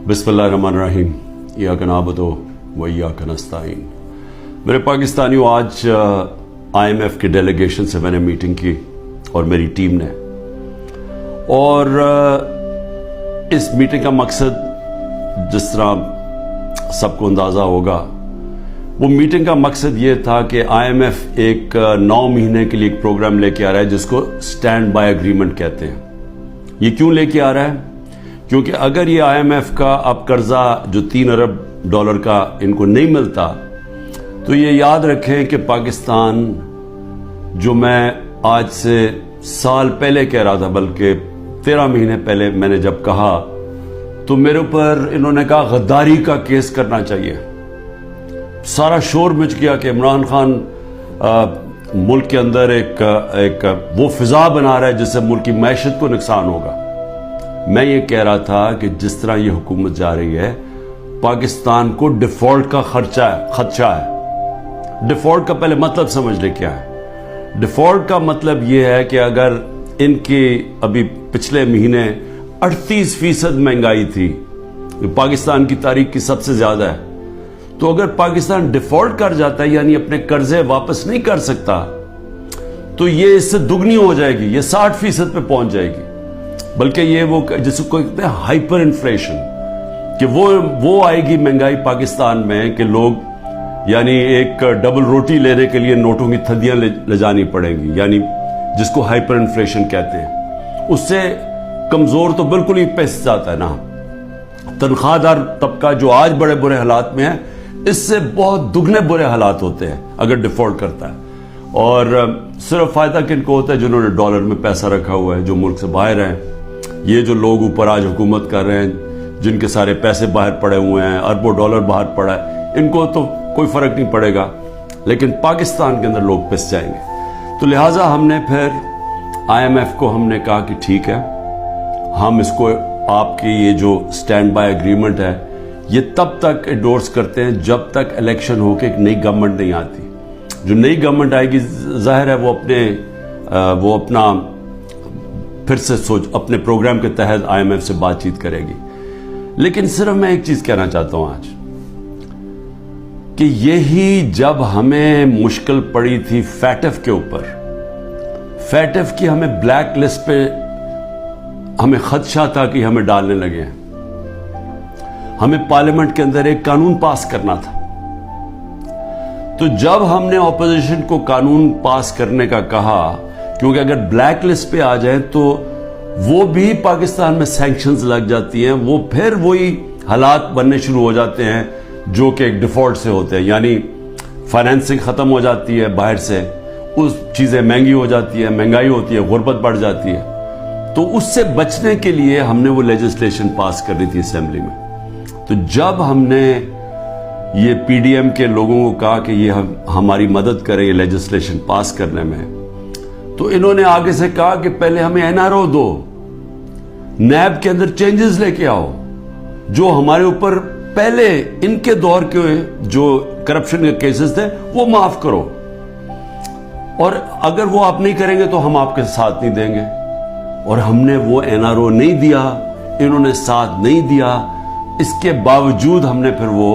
बिस्मिल्लाहिर्रहमानिर्रहीम इय्याक नअबुदु व इय्याक नस्तईन। मेरे पाकिस्तानियों, आज IMF के डेलीगेशन से मैंने मीटिंग की और मेरी टीम ने, और इस मीटिंग का मकसद जिस तरह सबको अंदाज़ा होगा, वो मीटिंग का मकसद ये था कि IMF एक 9 महीने के लिए एक प्रोग्राम लेके आ रहा है जिसको स्टैंड बाय एग्रीमेंट कहते हैं। ये क्यों लेके आ रहा है? क्योंकि अगर ये IMF का अब कर्जा जो $3 अरब का इनको नहीं मिलता, तो ये याद रखें कि पाकिस्तान, जो मैं आज से साल पहले कह रहा था, बल्कि 13 महीने पहले मैंने जब कहा, तो मेरे ऊपर इन्होंने कहा गद्दारी का केस करना चाहिए। सारा शोर मच गया कि इमरान खान मुल्क के अंदर एक वो फिजा बना रहा है जिससे मुल्क की मैशत को नुकसान होगा। मैं ये कह रहा था कि जिस तरह ये हुकूमत जा रही है, पाकिस्तान को डिफॉल्ट का खदशा है। डिफॉल्ट का पहले मतलब समझ ले क्या है। डिफॉल्ट का मतलब ये है कि अगर इनकी अभी पिछले महीने 38% महंगाई थी, जो पाकिस्तान की तारीख की सबसे ज्यादा है, तो अगर पाकिस्तान डिफॉल्ट कर जाता है, यानी अपने कर्जे वापस नहीं कर सकता, तो ये इससे दुगनी हो जाएगी, ये 60% पे पहुंच जाएगी। बल्कि ये वो जिसको कहते हैं हाइपर इन्फ्लेशन, कि वो आएगी महंगाई पाकिस्तान में कि लोग यानी एक डबल रोटी लेने के लिए नोटों की थदियां ले जानी पड़ेंगी, यानी जिसको हाइपर इन्फ्लेशन कहते हैं। उससे कमजोर तो बिल्कुल ही पिस जाता है ना। तनख्वाहदार तबका जो आज बड़े बुरे हालात में है, इससे बहुत दुगने बुरे हालात होते हैं अगर डिफॉल्ट करता है। और सिर्फ फायदा किनको होता है? जिन्होंने डॉलर में पैसा रखा हुआ है, जो मुल्क से बाहर हैं। ये जो लोग ऊपर आज हुकूमत कर रहे हैं, जिनके सारे पैसे बाहर पड़े हुए हैं, अरबों डॉलर बाहर पड़ा है, इनको तो कोई फर्क नहीं पड़ेगा, लेकिन पाकिस्तान के अंदर लोग पिस जाएंगे। तो लिहाजा हमने फिर IMF को हमने कहा कि ठीक है, हम इसको आपकी ये जो स्टैंड बाय एग्रीमेंट है, ये तब तक एंडोर्स करते हैं जब तक इलेक्शन होकर एक नई गवर्नमेंट नहीं आती। जो नई गवर्नमेंट आएगी, जाहिर है वो अपना फिर से अपने प्रोग्राम के तहत IMF से बातचीत करेगी। लेकिन सिर्फ मैं एक चीज कहना चाहता हूं आज, कि यही जब हमें मुश्किल पड़ी थी फैटफ के ऊपर, फैटफ की हमें ब्लैक लिस्ट पे हमें खदशा था कि हमें डालने लगे हैं। हमें पार्लियामेंट के अंदर एक कानून पास करना था। तो जब हमने ऑपोजिशन को कानून पास करने का कहा, क्योंकि अगर ब्लैक लिस्ट पे आ जाए तो वो भी पाकिस्तान में सैंक्शंस लग जाती हैं, वो फिर वही हालात बनने शुरू हो जाते हैं जो कि एक डिफॉल्ट से होते हैं, यानी फाइनेंसिंग खत्म हो जाती है बाहर से, उस चीजें महंगी हो जाती है, महंगाई होती है, गुर्बत बढ़ जाती है। तो उससे बचने के लिए हमने वो लेजिस्लेशन पास कर दी थी असेंबली में। तो जब हमने ये PDM के लोगों को कहा कि ये हमारी मदद करें ये लेजिस्लेशन पास करने में, तो इन्होंने आगे से कहा कि पहले हमें NRO दो, नैब के अंदर चेंजेस लेके आओ, जो हमारे ऊपर पहले इनके दौर के जो करप्शन के केसेस थे वो माफ करो, और अगर वो आप नहीं करेंगे तो हम आपके साथ नहीं देंगे। और हमने वो NRO नहीं दिया, इन्होंने साथ नहीं दिया। इसके बावजूद हमने फिर वो,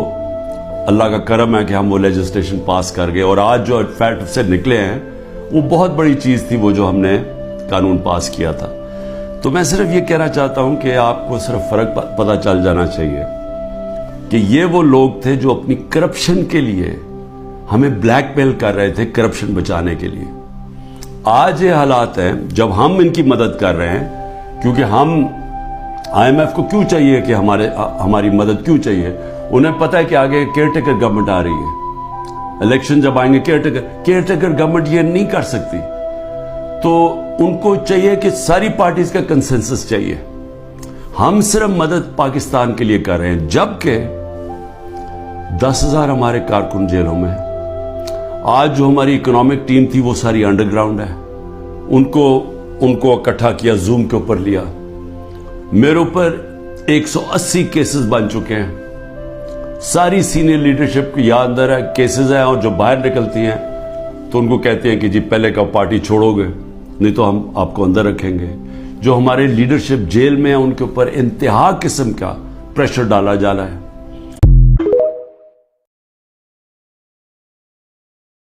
अल्लाह का करम है कि हम वो लेजिस्लेशन पास कर गए, और आज जो फैट से निकले हैं वो बहुत बड़ी चीज थी, वो जो हमने कानून पास किया था। तो मैं सिर्फ ये कहना चाहता हूं कि आपको सिर्फ फर्क पता चल जाना चाहिए कि ये वो लोग थे जो अपनी करप्शन के लिए हमें ब्लैकमेल कर रहे थे, करप्शन बचाने के लिए। आज ये हालात हैं जब हम इनकी मदद कर रहे हैं, क्योंकि हम IMF को क्यों चाहिए कि हमारी मदद क्यों चाहिए? उन्हें पता है कि आगे केयरटेकर गवर्नमेंट आ रही है, इलेक्शन जब आएंगे केयरटेकर गवर्नमेंट ये नहीं कर सकती, तो उनको चाहिए कि सारी पार्टीज का कंसेंसस चाहिए। हम सिर्फ मदद पाकिस्तान के लिए कर रहे हैं, जबकि 10,000 हमारे कारकुन जेलों में। आज जो हमारी इकोनॉमिक टीम थी वो सारी अंडरग्राउंड है। उनको इकट्ठा किया, जूम के ऊपर लिया। मेरे ऊपर 180 केसेस बन चुके हैं। सारी सीनियर लीडरशिप की याद अंदर है केसेस हैं, और जो बाहर निकलती हैं तो उनको कहते हैं कि जी पहले का पार्टी छोड़ोगे, नहीं तो हम आपको अंदर रखेंगे। जो हमारे लीडरशिप जेल में है उनके ऊपर इंतहा किस्म का प्रेशर डाला जा रहा है।